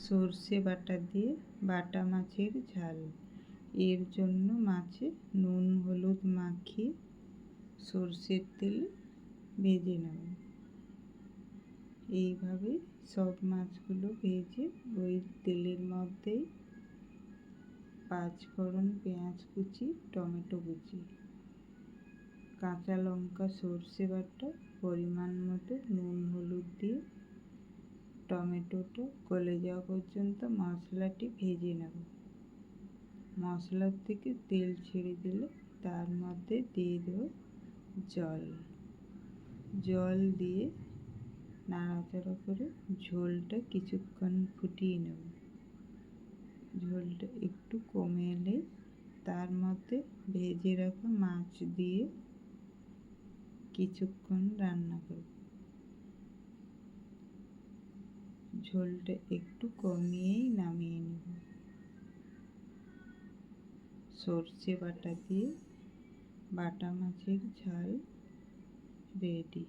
সর্ষে বাটা দিয়ে বাটা মাছের ঝাল। এর জন্য মাছে নুন হলুদ মাখিয়ে সর্ষের তেলে ভেজে নেব। এইভাবে সব মাছগুলো ভেজে ওই তেলের মধ্যেই পাঁচফোড়ন, পেঁয়াজ কুচি, টমেটো কুচি, কাঁচা লঙ্কা, সর্ষে বাটা, পরিমাণ মতো নুন হলুদ দিয়ে টমেটোটা গলে যাওয়া পর্যন্ত মশলাটি ভেজে নেব। মশলার থেকে তেল ছেড়ে দিলে তার মধ্যে দিয়ে দেব জল। জল দিয়ে নাড়াচাড়া করে ঝোলটা কিছুক্ষণ ফুটিয়ে নেব। ঝোলটা একটু কমে এলে তার মধ্যে ভেজে রাখা মাছ দিয়ে কিছুক্ষণ রান্না করব। ঝোলটা একটু কমিয়েই নামিয়ে নেব। সর্ষে বাটা দিয়ে বাটা মাছের ঝাল রেডি।